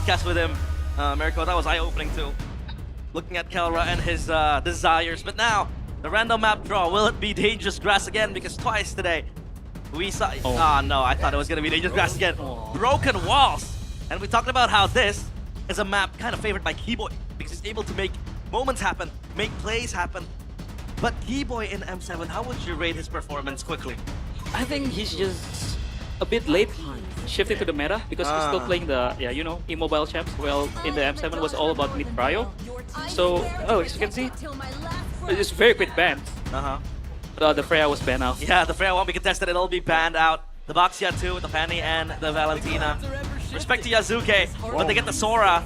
broadcast with him, Mirko, that was eye-opening too. Looking at Kelra and his desires. But now, the random map draw, will it be Dangerous Grass again? Because twice today, we saw... no, I thought it was going to be Dangerous Grass again. Broken Walls! And we talked about how this is a map kind of favored by Keyboy, because he's able to make moments happen, make plays happen. But Keyboy in M7, how would you rate his performance quickly? I think he's just a bit late shifting to the meta because he's still playing the, immobile champs. Well, in the M7 was all about mid prio. So, as you can see, it's very quick ban. The Freya was banned out. Yeah, the Freya won't be contested, it'll be banned out. The Baxia too, with the Fanny and the Valentina. Respect to Yazuke, but they get the Sora.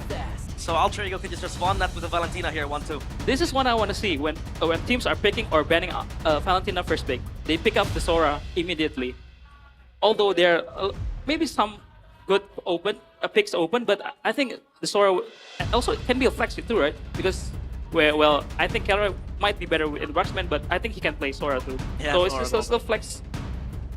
So Alter Ego can just respond that with the Valentina here, 1-2. This is what I want to see when teams are picking or banning Valentina first pick. They pick up the Sora immediately. Although there are maybe some good picks open, but I think the Sora also can be a flex too, right? Because, well, I think Kelra might be better in Marksman, but I think he can play Sora too. Yeah, so Sora it's just still flex.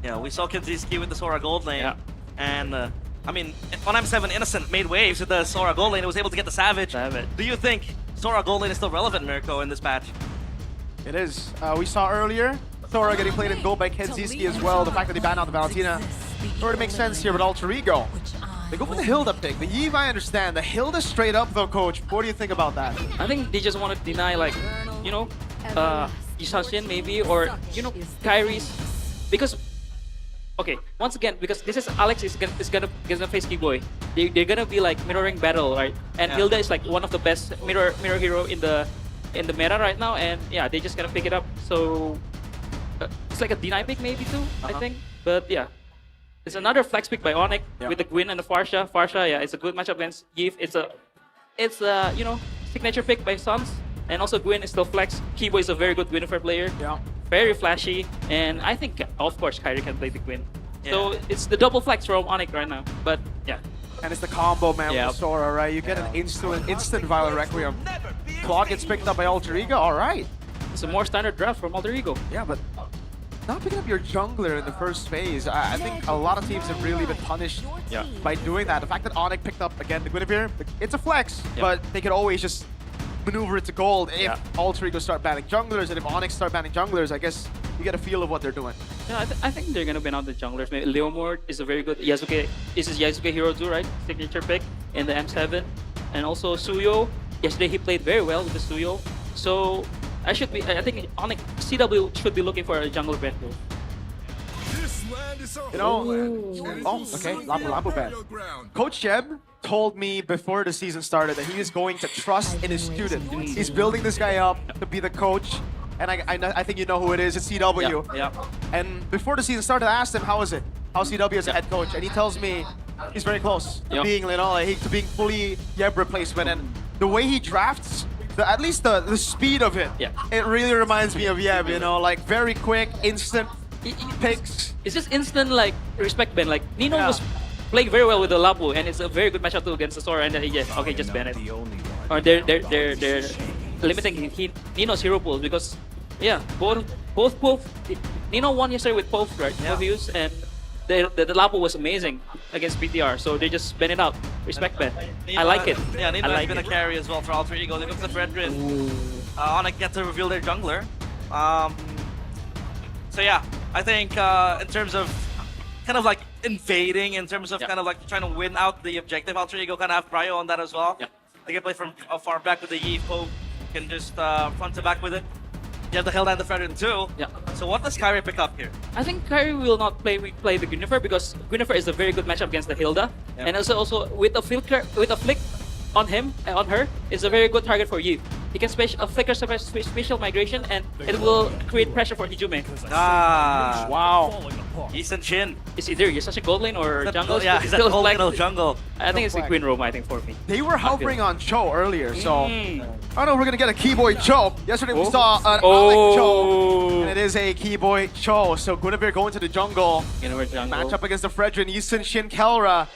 Yeah, we saw Kinziski with the Sora gold lane. And, I mean, on M7, Innocent made waves with the Sora gold lane. It was able to get the Savage. Do you think Sora gold lane is still relevant, Mirko, in this patch? It is. We saw earlier Sora getting played in gold by Kenziski as well. The fact that they banned out the Valentina sort of makes sense here, but Alter Ego, they go for the Hilda pick. The Eve, I understand. The Hilda straight up though, coach. What do you think about that? I think they just want to deny, like, Yusashin maybe, or, Kyrie's. Because, okay, once again, because this is Alex is gonna face Keyboy. They're gonna be like mirroring battle, right? And Hilda is like one of the best mirror hero in the meta right now, and yeah, they just gonna pick it up. So it's like a deny pick maybe too, I think. But yeah, it's another flex pick by ONIC with the Gwyn and the Farsha. Farsha, yeah, it's a good matchup against Yves. It's a signature pick by Suns, and also Gwyn is still flex. Keyboy is a very good Gwynfer player. Yeah. Very flashy, and I think, of course, Kyrie can play the Gwyn. So it's the double flex from ONIC right now. But yeah. And it's the combo, man, with Sora, right? You get an instant Violet Requiem. Claw gets picked up by Alter Ego, all right. It's a more standard draft from Alter Ego. Yeah, but not picking up your jungler in the first phase. I think a lot of teams have really been punished by doing that. The fact that ONIC picked up, again, the Guinevere, it's a flex, but they could always just maneuver it to gold if Alter Ego start banning junglers, and if ONIC start banning junglers, I guess you get a feel of what they're doing. Yeah, I think they're gonna ban out the junglers. Maybe Leomord is a very good Yasuke. This is Yasuke Hero 2, right? Signature pick in the M7, and also Suyo. Yesterday he played very well with the Suyo. So I think ONIC CW should be looking for a jungler ban. Okay, Lapu ban. Coach Jeb told me before the season started that he is going to trust in his student. He's building this guy up to be the coach, and I think you know who it is. It's CW. And before the season started, I asked him, how is it? How's CW as a head coach? And he tells me he's very close to being, to being fully Yeb replacement. And the way he drafts, at least the speed of it, it really reminds me of Yeb, like very quick, instant picks. It's just instant, like, respect ban. Like, Nino was playing very well with the Lapu, and it's a very good matchup too against the Sora, and then just ban it. Or they're limiting Nino's hero pool because both Nino won yesterday with both, right? Both views, and the Lapu was amazing against PTR, so they just ban it out. Respect ban. I like it. Yeah, Nino has been a carry as well for Alter Ego. They go to the Fredrin. ONIC get to reveal their jungler. So yeah, I think in terms of kind of like invading, in terms of kind of like trying to win out the objective, Alter Ego kind of have prio on that as well. They can play from far back with the Yi. Pope can just front to back with it. You have the Hilda and the Fredrin too. So what does Kyrie pick up here? I think Kyrie will not play the Guinevere because Guinevere is a very good matchup against the Hilda, and also with a flick on her, is a very good target for you. He can flicker spatial migration, and it will create pressure for Hijume. Wow. Decent chin. It's either you're such a gold lane or jungle. Yeah, he's still gold lane or jungle. I think it's a Queen Roam, I think, for me. They were hovering on Cho earlier, so I don't know if we're gonna get a Keyboy Cho. Yesterday we saw an Alec Cho, and it is a Keyboy Cho. So Guinevere going to the jungle. Match up against the Fredrin, Yisun Shin Kelra.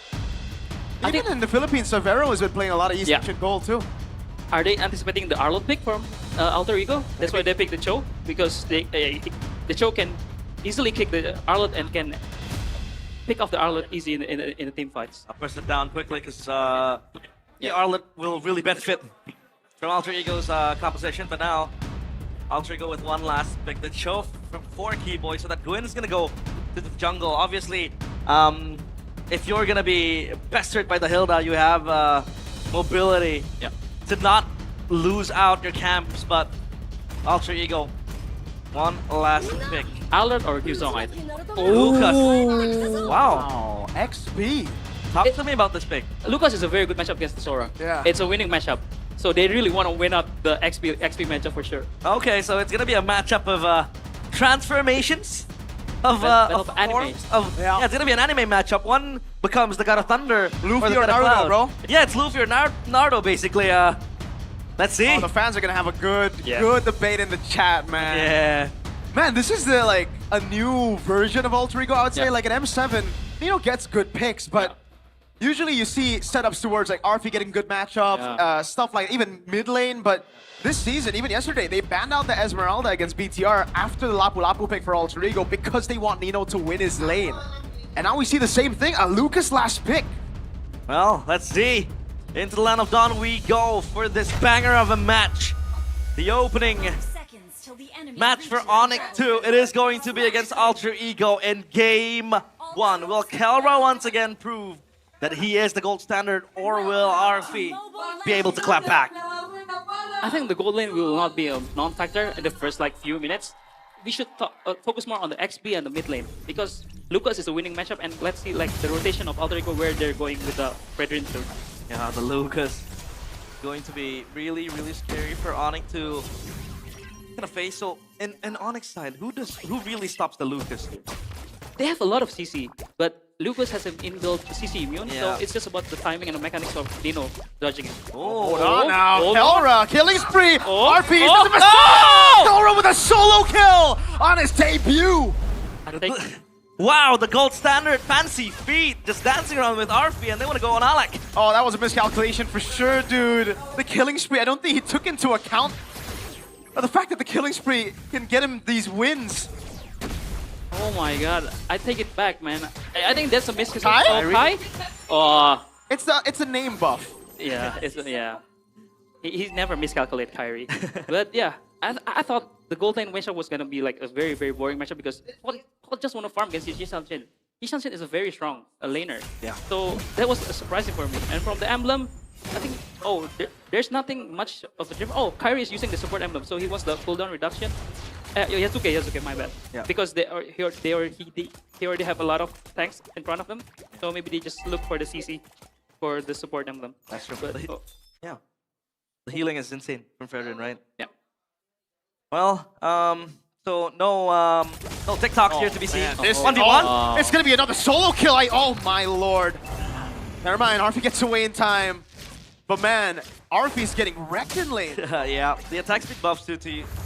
Even in the Philippines, Severo has been playing a lot of Yisun Shin gold too. Are they anticipating the Arlot pick from Alter Ego? That's why they picked the Cho, because the Cho can easily kick the Arlot and can pick off the Arlot easy in the team fights. I'll press it down quickly because Yeah, Arlet will really benefit from Alter Ego's composition, but now Alter Ego with one last pick. The show from 4 key boys, so that Gwyn is gonna go to the jungle. Obviously, if you're gonna be pestered by the Hilda, you have mobility to not lose out your camps, but Alter Ego, one last pick. Alert or Qzone, I think. Lucas. Wow. Oh, XP. Talk to me about this pick. Lucas is a very good matchup against the Sora. Yeah. It's a winning matchup. So they really want to win out the XP matchup for sure. Okay, so it's gonna be a matchup of transformations of anime. forms of yeah, it's gonna be an anime matchup. One becomes the God of Thunder, Luffy the or God of Naruto, Cloud. bro. Yeah, it's Luffy or Naruto, basically. Let's see. Oh, the fans are gonna have a good debate in the chat, man. Yeah. Man, this is a new version of Alter Ego. I would say like an M7, gets good picks, but usually you see setups towards like RP getting good matchups, stuff like even mid lane. But this season, even yesterday, they banned out the Esmeralda against BTR after the Lapu Lapu pick for Alter Ego because they want Nino to win his lane. And now we see the same thing, a Lucas last pick. Well, let's see. Into the Land of Dawn we go for this banger of a match. The opening match for ONIC 2. It is going to be against Alter Ego in Game 1. Will Kelra once again prove that he is the gold standard, or will RP be able to clap back? I think the gold lane will not be a non-factor in the first few minutes. We should focus more on the XP and the mid lane because Lucas is a winning matchup, and let's see the rotation of Alter Ego where they're going with the Fredrin too. Yeah, the Lucas going to be really, really scary for ONIC to kind of face. So, in ONIC's side, who really stops the Lucas? They have a lot of CC, but Lucas has an inbuilt CC immune, so it's just about the timing and the mechanics of Dino dodging it. Hold on now, Kelra, killing spree! RP oh, is the Kelra with a solo kill on his debut! I think Wow, the gold standard fancy feet just dancing around with RP, and they want to go on Alec. Oh, that was a miscalculation for sure, dude. The killing spree, I don't think he took into account the fact that the killing spree can get him these wins. oh my god, I take it back, man. I think that's a miscalculation. Kai? Oh, Kai? Oh, It's a name buff. yeah, He's never miscalculated Kyrie. But yeah, I thought the gold lane matchup was gonna be a very, very boring matchup because Paul just want to farm against Yi-Shan-Shin. Yi-Shan-Shin is a very strong laner. Yeah. So that was surprising for me. And from the emblem, I think, there's nothing much of a difference. Oh, Kyrie is using the support emblem, so he wants the cooldown reduction. Yasuke, my bad. Yeah. Because they already have a lot of tanks in front of them, so maybe they just look for the CC for the support emblem. That's true. But, Yeah. The healing is insane from Ferdinand, right? yeah. Well, so no TikToks here to be seen. This 1v1. It's gonna be another solo kill. Oh my lord. Never mind, RP gets away in time. But man, RP's getting wrecked in lane. Yeah, the attack speed buffs to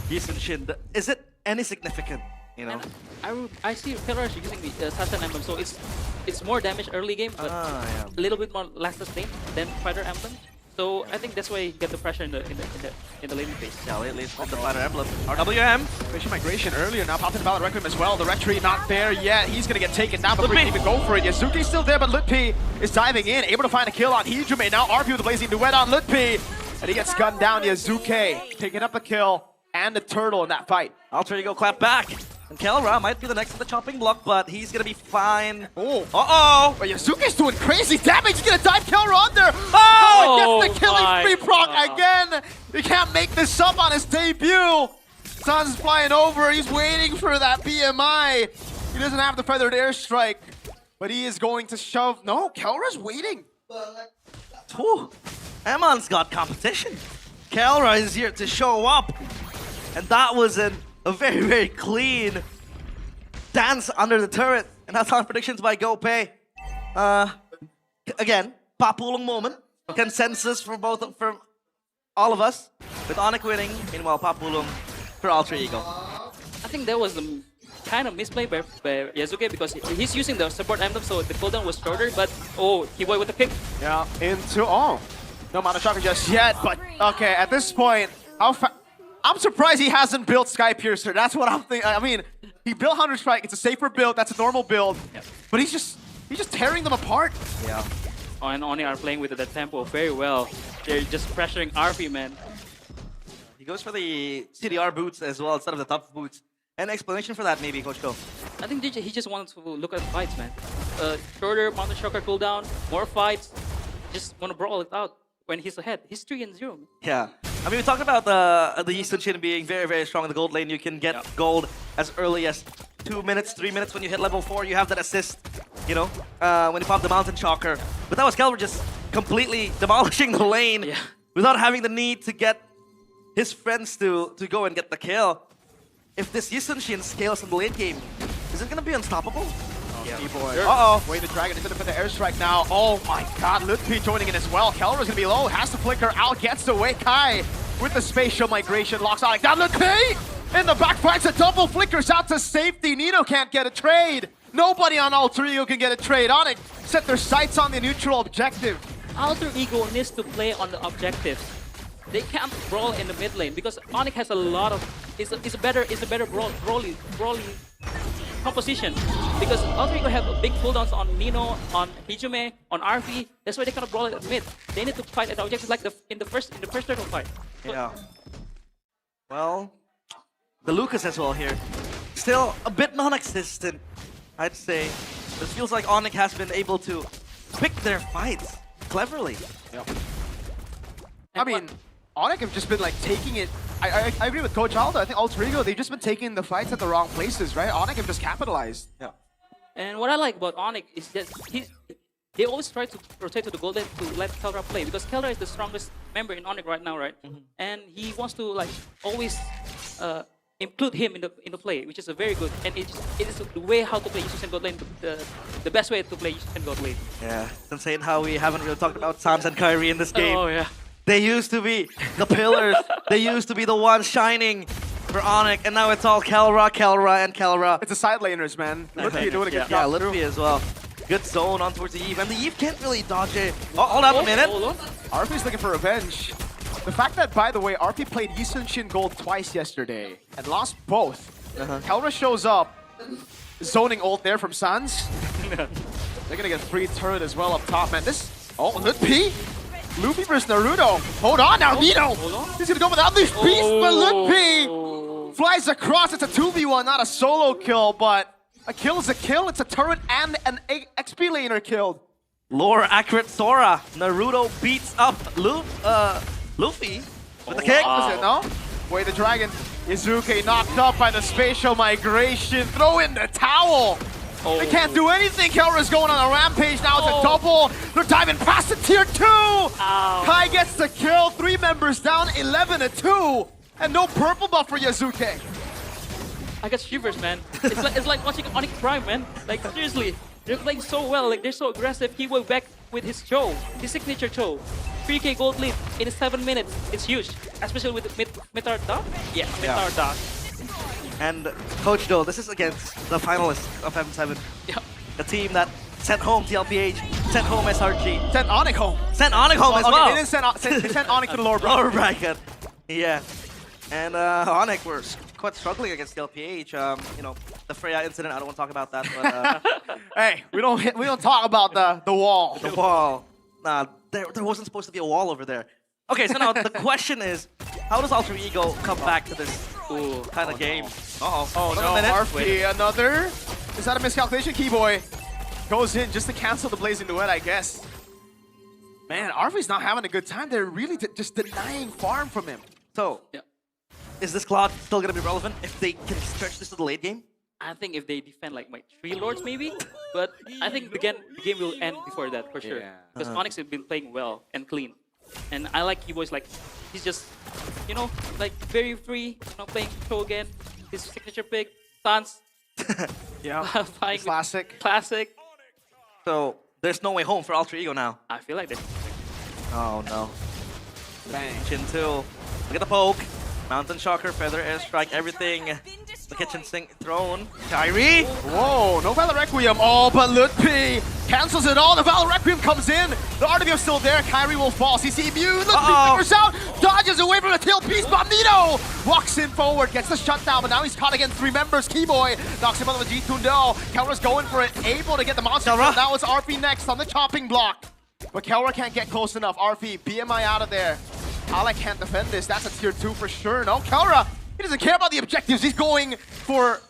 Yi-Shan-Shin. Is it any significant? And I see Pillar using the Assassin Emblem, so it's more damage early game, but a little bit more last sustain than Fighter Emblem. So I think that's why you get the pressure in the laning phase. Yeah, lately it's with the Fighter Emblem. RWM. Migration earlier now, popped in Valid Requiem as well. The Rectory not there yet. He's gonna get taken down before he can even go for it. Yazuki's still there, but Lutpi is diving in, able to find a kill on Hijume. Now RP with the Blazing Duet on Lutpi. And he gets gunned down. Yazuki picking up the kill and the turtle in that fight. Alter Ego clap back. And Kelra might be the next in the chopping block, but he's gonna be fine. Oh. Uh-oh! But Yazuki's doing crazy damage. He's gonna dive Kelra under. Oh! Gets the killing spree proc again. He can't make this up on his debut. Sun's flying over. He's waiting for that BMI. He doesn't have the feathered airstrike, but he is going to shove. No, Kelra's waiting. Whew. Emon's got competition. Kelra is here to show up. And that was a very, very clean dance under the turret. And that's on predictions by GoPay. Again, papulong moment. Consensus from all of us. With ONIC winning. Meanwhile, papulong for Alter Ego. I think that was the kind of misplay by Yasuke because he's using the support emblem, so the cooldown was shorter, but he went with the kick. Yeah, no amount of shotgun just yet, but okay, at this point, I'm surprised he hasn't built Sky Piercer. That's what I'm thinking. I mean, he built Hunter Strike. It's a safer build. That's a normal build. Yeah. But he's just tearing them apart. Yeah. and ONIC are playing with the tempo very well. They're just pressuring RP, man. He goes for the CDR boots as well instead of the top boots. An explanation for that, maybe, Coach Go? I think he just wanted to look at the fights, man. Shorter mountain shocker cooldown, more fights. Just want to brawl it out when he's ahead. He's 3-0. Man. Yeah. I mean, we talked about the Eastern Shin being very, very strong in the gold lane. You can get gold as early as 2 minutes, 3 minutes when you hit level 4. You have that assist, you know, when you pop the mountain shocker. But that was Kelvin just completely demolishing the lane without having the need to get his friends to go and get the kill. If this Eastern Shin scales in the late game, is it going to be unstoppable? Boy. Uh-oh. Wait, the Dragon is going to put the airstrike now. Oh my god, Lutpi joining in as well. Kelra's going to be low, has to flicker out, gets away. Kai with the spatial migration, locks Alex down. Lutpi in the back finds a double, flickers out to safety. Nino can't get a trade. Nobody on Alter Ego can get a trade. ONIC set their sights on the neutral objective. Alter Ego needs to play on the objectives. They can't brawl in the mid lane because ONIC has a lot of it's a better brawly composition because Alter Ego have big cooldowns on Nino, on Hijume, on RV. That's why they cannot brawl at mid. They need to fight at the objectives like in the first turtle fight. Yeah. Well, the Lucas as well here, still a bit non-existent, I'd say. It feels like ONIC has been able to pick their fights cleverly. I mean, ONIC have just been like taking it. I agree with Coach Aldo. I think Alter Ego, they've just been taking the fights at the wrong places, right? ONIC have just capitalized. Yeah. And what I like about ONIC is that they always try to rotate to the gold lane to let Kelra play because Kelra is the strongest member in ONIC right now, right? And he wants to like always include him in the play, which is a very good. And it is the way how to play Yushin gold lane, the best way to play Yushin gold lane. Yeah, it's insane how we haven't really talked about Sans and Kyrie in this game. Oh yeah. They used to be the pillars. They used to be the ones shining for ONIC, and now it's all Kelra, and Kelra. It's the side laners, man. Lutpi doing a good job. Yeah, Lutpi as well. Good zone on towards the Eve, and the Eve can't really dodge it. Oh, hold on a minute. RP's looking for revenge. The fact that, by the way, RP played Eastern Shin Gold twice yesterday and lost both. Kelra shows up, zoning ult there from Sans. They're gonna get free turret as well up top, man. Oh, Lutpi? Luffy versus Naruto. Hold on now, Nino! He's gonna go with the Unleashed Beast, but Lutpi flies across. It's a 2v1, not a solo kill, but a kill is a kill. It's a turret and an XP laner killed. Lore accurate Sora. Naruto beats up Luffy with the kick. Opposite, no? Wait, the Dragon. Izuke knocked up by the spatial migration. Throw in the towel. They can't do anything. Kelra's going on a rampage now. It's a double. They're diving past the tier 2. Kai gets the kill. 3 members down, 11-2. And no purple buff for Yazuke. I got shivers, man. It's like watching ONIC Prime, man. Like seriously, they're playing so well. Like they're so aggressive. He will back with his Cho, his signature Cho. 3k gold lead in 7 minutes. It's huge, especially with Mitar Da. Yeah, Mitar Da. And Coach Do, this is against the finalists of M7. Yeah. The team that sent home TLPH, sent home SRG. Sent ONIC home. Sent ONIC home as well. They didn't they sent ONIC to the lower lower bracket. Yeah. And ONIC were quite struggling against TLPH. You know, the Freya incident, I don't want to talk about that, but hey, we don't talk about the wall. The wall. Nah, there wasn't supposed to be a wall over there. Okay, so now the question is, how does Alter Ego come back to this kind of game? Oh no, RP, another? Is that a miscalculation? Keyboy goes in just to cancel the Blazing Duet, I guess. Man, RP's not having a good time. They're really just denying farm from him. So, is this Cloud still going to be relevant if they can stretch this to the late game? I think if they defend like 3 Lords maybe, but I think the game will end before that for sure. Because ONIC have been playing well and clean. And I like Keyboy's like, he's just, you know, like very free, you know, playing Cho again. His signature pick, Sans. Classic. So, there's no way home for Alter Ego now. I feel like that. Oh no. Bang. Chin 2. Look at the poke. Mountain Shocker, Feather, Airstrike, everything. The kitchen sink thrown. Kyrie! Whoa, no Valor Requiem. Oh, but Lutpi cancels it all. The Valor Requiem comes in. The RW's still there. Kyrie will fall. CC immune. Lutpi figures out. Dodges away from the tail piece. Bonito walks in forward. Gets the shutdown, but now he's caught against 3 members. Keyboy knocks him out of the G2 no. Kelra's going for it. Able to get the monster. Now it's RP next on the chopping block. But Kelra can't get close enough. RP, BMI out of there. Alec can't defend this. That's a tier 2 for sure. No, Kelra, he doesn't care about the objectives. He's going for...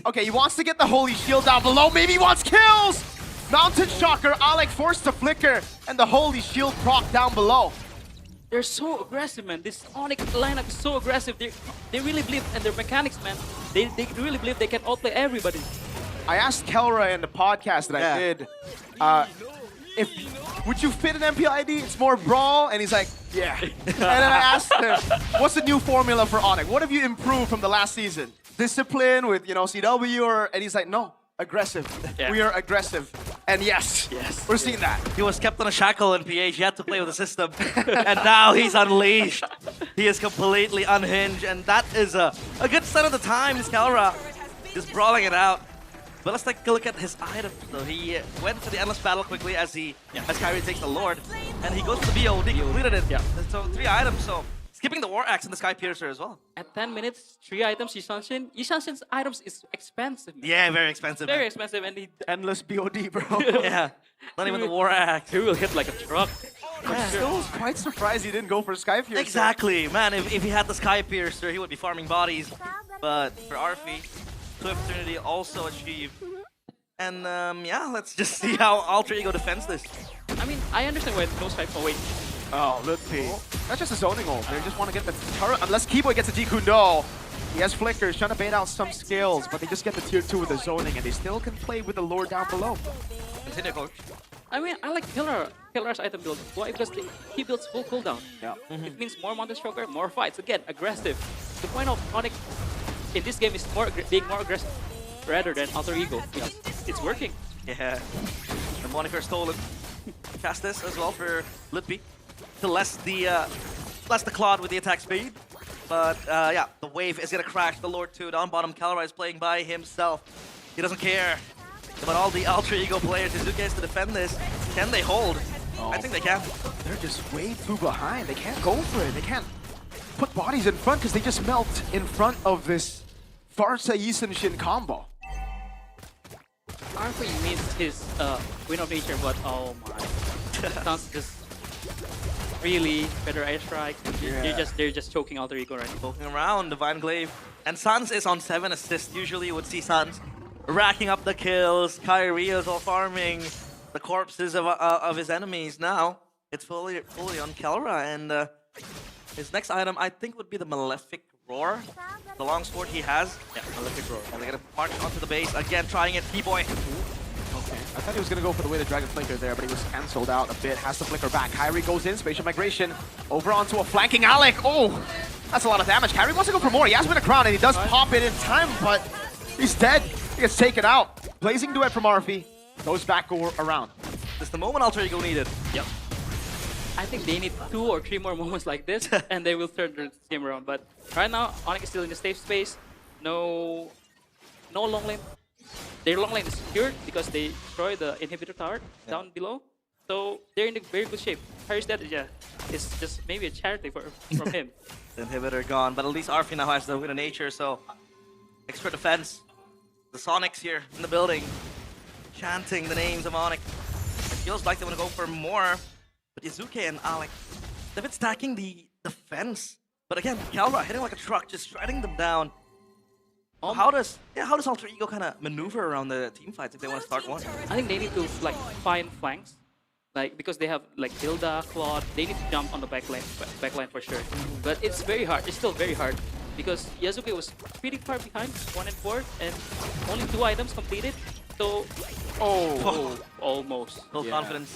Okay, he wants to get the Holy Shield down below. Maybe he wants kills! Mountain Shocker, Alec forced to flicker, and the Holy Shield proc down below. They're so aggressive, man. This ONIC lineup is so aggressive. They really believe in their mechanics, man. They really believe they can outplay everybody. I asked Kelra in the podcast that I did, would you fit an MPL ID? It's more brawl, and he's like, yeah. And then I asked him, what's the new formula for ONIC? What have you improved from the last season? Discipline with, you know, CW, or, and he's like, no, aggressive. Yeah. We are aggressive. And yes, we're seeing that. He was kept on a shackle in PH. He had to play with the system. And now he's unleashed. He is completely unhinged. And that is a good sign of the times. Kelra just brawling it out. But let's take a look at his items. So he went for the Endless Battle quickly as Kyrie takes the Lord. And he goes for the BOD, completed it. Yeah. So 3 items. So skipping the War Axe and the Sky Piercer as well. At 10 minutes, 3 items, Yishanshin. Yishanshin's items is expensive, man. Yeah, very expensive. Very expensive, and he Endless BOD, bro. yeah. Not even the War Axe. he will hit like a truck. I'm still quite surprised he didn't go for Sky Piercer. Exactly, man. If he had the Sky Piercer, he would be farming bodies. But for Arfi, Swift Trinity also achieved. And yeah, let's just see how Alter Ego defends this. I mean, I understand why no Skype. Oh, wait. Oh, look, that's just a zoning ult. They just want to get the turret. Unless Keyboy gets a Jikundo. He has flickers, trying to bait out some skills, but they just get the tier 2 with the zoning, and they still can play with the lore down below. Continue, coach. I mean, I like Killer's item build. Why? Because he builds full cooldown. Yeah. It means more Mountain Stroker, more fights. Again, aggressive. The point of ONIC in this game is being more aggressive rather than Alter Ego. Because it's working. Yeah. The moniker stolen. Cast this as well for Litby to less the Claude with the attack speed. But yeah, the wave is gonna crash the Lord 2 down bottom. Kalra is playing by himself. He doesn't care about all the Alter Ego players. Izuka has to defend this. Can they hold? I think they can. They're just way too behind. They can't go for it. They can't put bodies in front because they just melt in front of this Farsa Yisenshin combo. Arfi missed his Wind of Nature, but oh my. Sounds just really better air strike. They're just choking Alter Ego right now. Poking around, Divine Glaive. And Sans is on 7 assists. Usually you would see Sans racking up the kills. Kyrie is all farming the corpses of his enemies. Now it's fully on Kelra, and his next item I think would be the Malefic Roar. The long sword he has. Yeah, Malefic Roar. And they're gonna march onto the base again, trying it. Keyboy. Okay. I thought he was going to go for the way the Dragon Flicker there, but he was cancelled out a bit. Has to flicker back. Kyrie goes in. Spatial Migration over onto a flanking Alec. Oh, that's a lot of damage. Kyrie wants to go for more. He has Win a Crown, and he does pop it in time, but he's dead. He gets taken out. Blazing Duet from Arfi. Goes back around. This is the moment Alter Ego needed. Yep. I think they need 2 or 3 more moments like this, and they will turn the game around. But right now, ONIC is still in the safe space. No long lane. Their long lane is secured because they destroy the inhibitor tower down below. So they're in a very good shape. Harry's dead, yeah. It's just maybe a charity from him. The inhibitor gone, but at least Arfi now has the Win of Nature, so extra defense. The Sonics here in the building, chanting the names of ONIC. It feels like they want to go for more, but Izuka and Alec, they've been stacking the defense. But again, Kelra hitting like a truck, just shredding them down. How does Alter Ego kind of maneuver around the team fights if they want to start one? I think they need to like find flanks, like because they have like Hilda, Claude. They need to jump on the backline for sure. But it's very hard. It's still very hard because Yasuke was pretty far behind, 1 and 4, and only 2 items completed. So almost. No confidence.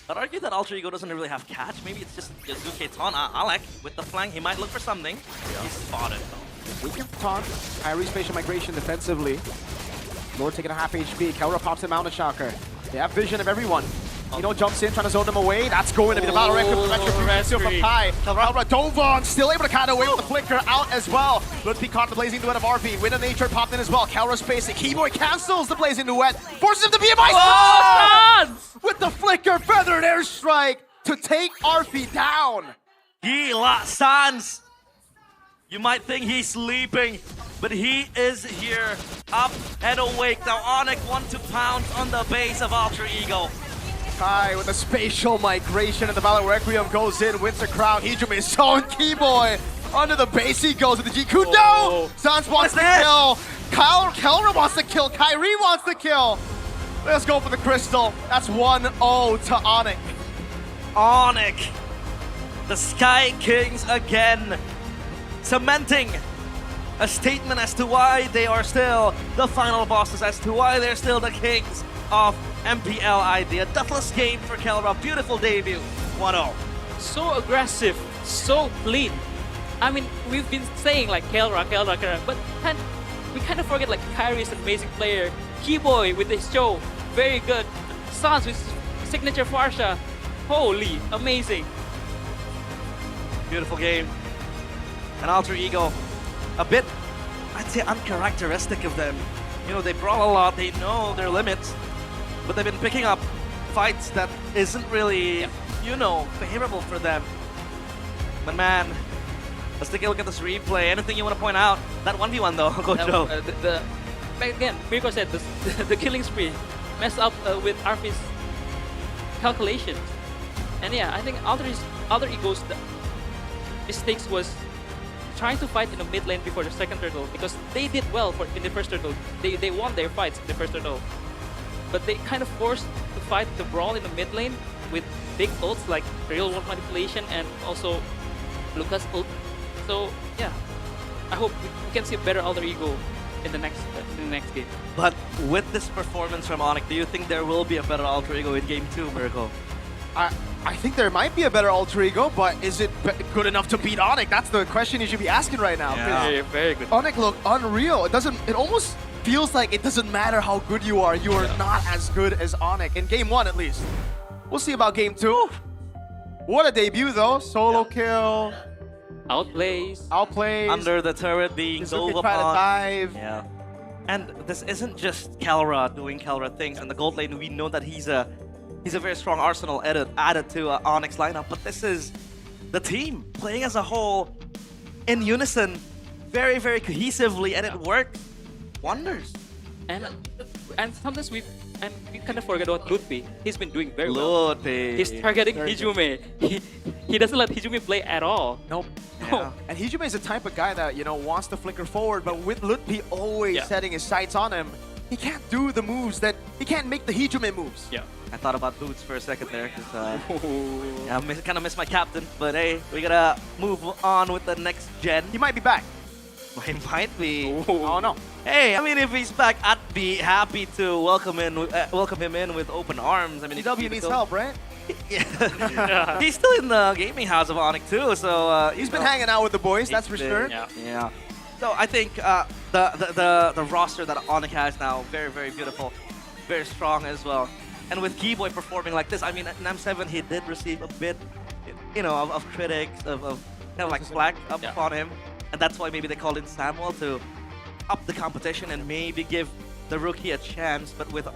I'd argue that Alter Ego doesn't really have catch. Maybe it's just Yasuke taunt Alec with the flank. He might look for something. He's spotted. We can taunt Kyrie Spatial Migration defensively. Lord taking a half HP. Kelra pops him out of Shocker. They have vision of everyone. Eno jumps in, trying to zone them away. That's going to be the battle retribution from Kai. Kelra dove on, still able to cut away with the flicker out as well. Let's be caught in the Blazing Duet of RP. Win of Nature popped in as well. Kelra spacing. Keyboy cancels the Blazing Duet. Forces him to be a with the flicker, feathered airstrike to take RP down. Sans. You might think he's sleeping, but he is here, up and awake. Now ONIC want to pounce on the base of Alter Ego. Kai with a spatial migration, and the Valor Requiem goes in, wins the crown. Hijumi is showing Keyboy. Under the base he goes with the GQ. No! Sans wants to kill. Kelra wants to kill. Kyrie wants to kill. Let's go for the crystal. That's 1-0 to ONIC. ONIC, the Sky Kings again, cementing a statement as to why they are still the final bosses, as to why they're still the kings of MPL ID. A deathless game for Kelra, beautiful debut, 1-0. So aggressive, so clean. I mean, we've been saying like Kelra, but we kind of forget like Kyrie is an amazing player. Keyboy with his show, very good. Sans with his signature Farsha, holy, amazing. Beautiful game. An alter ego, a bit, I'd say, uncharacteristic of them. You know, they brawl a lot, they know their limits, but they've been picking up fights that isn't really, you know, favorable for them. But man, let's take a look at this replay. Anything you want to point out? That 1v1 though, Coach Joe. Again, Mirko said the killing spree messed up with Arfi's calculations. And yeah, I think Alter Ego's mistakes was trying to fight in the mid lane before the second turtle, because they did well in the first turtle. They won their fights in the first turtle. But they kind of forced to fight the brawl in the mid lane with big ults like real world manipulation and also Lucas ult. So yeah, I hope we can see a better Alter Ego in the next game. But with this performance from ONIC, do you think there will be a better alter ego in game 2, Mirko? I think there might be a better alter ego, but is it good enough to beat ONIC? That's the question you should be asking right now. Yeah. Very good. ONIC look unreal. It almost feels like it doesn't matter how good you are not as good as ONIC in game 1 at least. We'll see about game 2. What a debut though. Solo kill. Outplays. Under the turret being dove trying to upon. dive. Yeah. And this isn't just Kelra doing Kelra things. In the gold lane, we know that he's a very strong arsenal added to ONIC's lineup, but this is the team playing as a whole in unison, very, very cohesively, and it worked wonders. And sometimes we kind of forget about Ludwig. He's been doing very well. Ludwig. He's targeting Hijumi. He doesn't let Hijumi play at all. Nope. Yeah. And Hijime is the type of guy that, you know, wants to flicker forward, but with Ludwig always setting his sights on him, he can't do the moves that he can't make the Hijime moves. Yeah. I thought about boots for a second there, because I kind of missed my captain. But hey, we gotta move on with the next gen. He might be back. He might be. Oh no. Hey, I mean, if he's back, I'd be happy to welcome him in with open arms. I mean, DW needs help, right? Yeah. He's still in the gaming house of ONIC too, so he's been hanging out with the boys, that's for sure. Yeah. So I think the roster that ONIC has now, very, very beautiful, very strong as well. And with Keyboy performing like this, I mean, at NAM7 he did receive a bit, you know, of critics, of kind of like slack up upon him, and that's why maybe they called in Samuel to up the competition and maybe give the rookie a chance. But with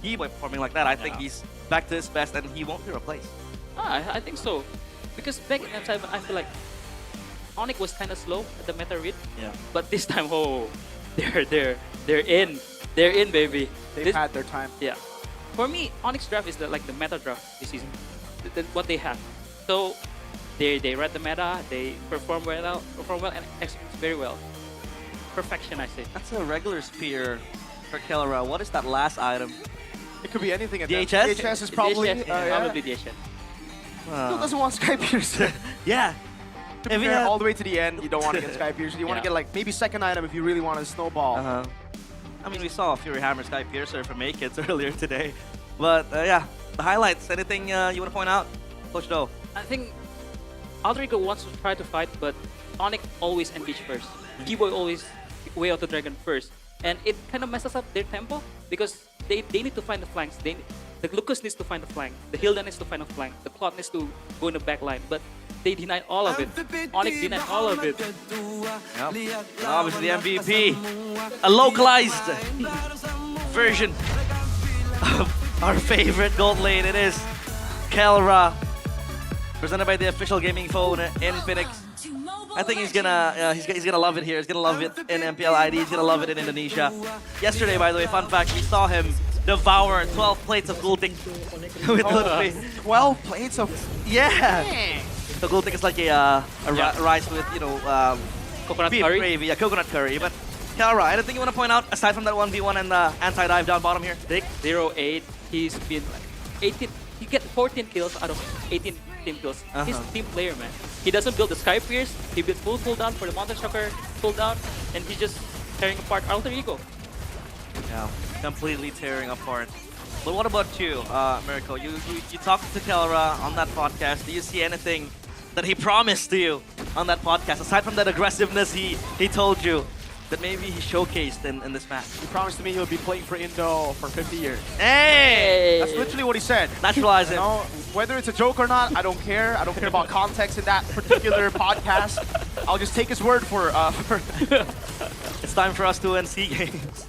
Keyboy performing like that, I think he's back to his best and he won't be replaced. I think so, because back in NAM7 I feel like ONIC was kind of slow at the meta read. Yeah. But this time, they're in, baby. They've had their time. Yeah. For me, ONIC's draft is the meta draft this season. What they have. So they read the meta, they perform well and execute very well. Perfection, I say. That's a regular spear for Kelra. What is that last item? It could be anything at DHS? that. DHS is probably probably DHS. Still doesn't want Sky Piercer. Yeah. To be fair, all the way to the end, you don't want to get Sky Piercer. You want to get like maybe second item if you really want to snowball. I mean, we saw Fury Hammer Sky Piercer from A-Kids earlier today. But yeah, the highlights. Anything you want to point out, Coach Do? I think Alter Ego wants to try to fight, but ONIC always engage first. Keyboy always way out the dragon first. And it kind of messes up their tempo because they need to find the flanks. The Lucas needs to find the flank. The Hilda needs to find the flank. The Clot needs to go in the back line. But they denied all of it. ONIC denied all of it. Yep. Obviously, the MVP. A localized version of our favorite gold lane. It is Kelra, presented by the official gaming phone in Phoenix. I think he's gonna love it here. He's gonna love it in MPL ID. He's gonna love it in Indonesia. Yesterday, by the way, fun fact, we saw him devour 12 plates of Gultik with Ludwig. 12 plates of... Yeah. So Gultik is like rice with, you know, Coconut beef curry. gravy, coconut curry. But Kelra, anything you want to point out aside from that 1v1 and anti-dive down bottom here? Dick? 0-8. He's been 18. He get 14 kills out of 18 team kills. He's a team player, man. He doesn't build the Sky Pierce. He builds full cooldown for the Mountain Shocker cooldown, and he's just tearing apart Alter Ego. Yeah, completely tearing apart. But what about you, Miracle? You talked to Kelra on that podcast. Do you see anything that he promised to you on that podcast, aside from that aggressiveness he told you that maybe he showcased in this match? He promised to me he'll be playing for Indo for 50 years. Hey! That's literally what he said. Naturalize You it. know, whether it's a joke or not, I don't care. I don't care about context in that particular podcast. I'll just take his word for It's time for us to win SEA games.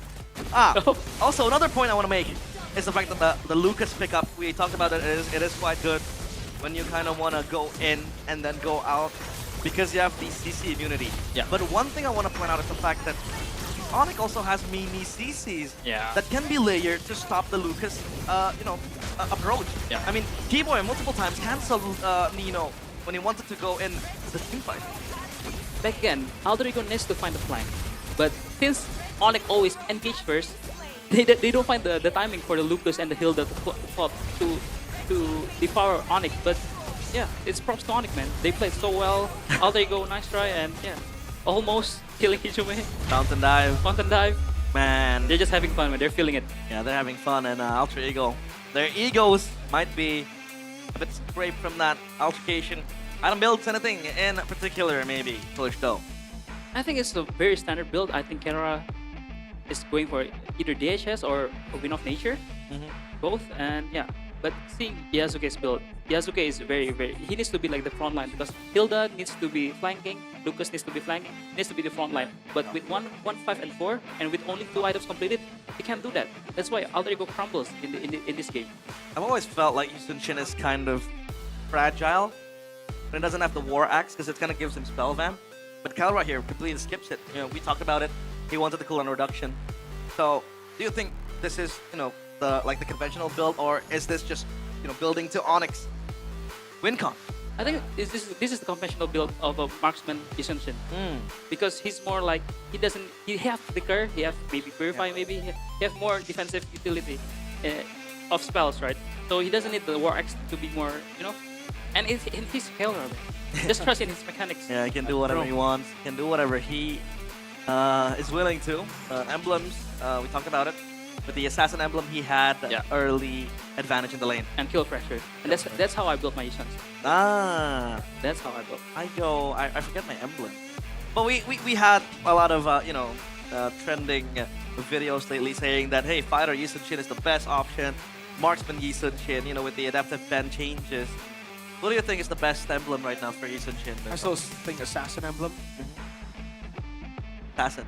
Also another point I want to make is the fact that the Lucas pickup, we talked about it is quite good when you kind of want to go in and then go out because you have the CC immunity. Yeah. But one thing I want to point out is the fact that ONIC also has mini CCs that can be layered to stop the Lucas, you know, approach. Yeah. I mean, T-Boy multiple times canceled Nino when he wanted to go in the team fight. Back again, Alter Ego needs to find the flank. But since ONIC always engage first, they don't find the timing for the Lucas and the Hilda to devour ONIC. But yeah, it's props to ONIC, man. They played so well. Alter Ego, nice try, and yeah, almost killing Hijume. Fountain dive. Fountain dive. Man. They're just having fun, man. They're feeling it. Yeah, they're having fun, and Ultra Ego, their egos might be a bit scraped from that altercation. I don't build anything in particular, maybe, Foolish though. I think it's a very standard build. I think Kenra is going for either DHS or a Win of Nature, both, and yeah. But seeing Yasuke's build, Yasuke is very, he needs to be like the front line because Hilda needs to be flanking, Lucas needs to be flanking, needs to be the front line. But with 1, 5, and 4, and with only 2 items completed, he can't do that. That's why Alter Ego crumbles in this game. I've always felt like Yushin Shin is kind of fragile, but he doesn't have the War Axe because it kind of gives him spell vamp. But Calra here completely skips it. You know, we talked about it. He wanted the cooldown reduction. So, do you think this is, you know, the conventional build, or is this just, you know, building to Onyx WinCon? I think this is the conventional build of a marksman Yushin Shin. Because he's more like he have flicker, he have maybe purify, maybe he have more defensive utility of spells, right? So he doesn't need the War Axe to be more, you know. And he's Calra, just trust in his mechanics. Yeah, he can do whatever he wants. He can do whatever he is willing to. Emblems, we talked about it. With the assassin emblem, he had early advantage in the lane. And kill pressure. And that's how I built my Yushin. That's how I built. I forget my emblem. But we had a lot of you know, trending videos lately saying that, hey, fighter Yushin Shin is the best option. Marksman Yushin Shin, you know, with the adaptive pen changes. What do you think is the best emblem right now for Yushin Shin? I still think assassin emblem. Assassin.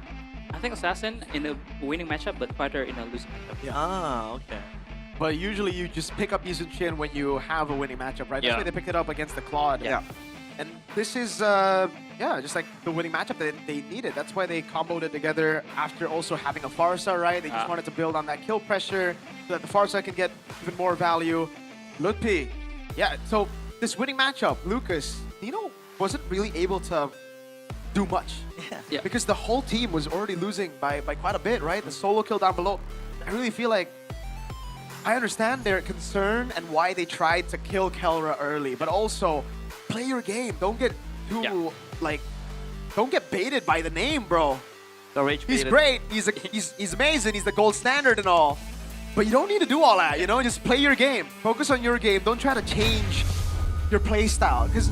I think assassin in a winning matchup, but fighter in a losing matchup. Okay. But usually you just pick up Yushin Shin when you have a winning matchup, right? That's why they picked it up against the Claude. Yeah. And this is, just like the winning matchup that they needed. That's why they comboed it together after also having a Farsa, right? They just wanted to build on that kill pressure so that the Farsa can get even more value. Lutpi. Yeah, so this winning matchup, Lucas, Nino wasn't really able to do much. Yeah. Because the whole team was already losing by quite a bit, right? The solo kill down below. I really feel like I understand their concern and why they tried to kill Kelra early, but also play your game. Don't get too don't get baited by the name, bro. He's great. He's amazing. He's the gold standard and all. But you don't need to do all that, you know? Just play your game. Focus on your game. Don't try to change your play style. Because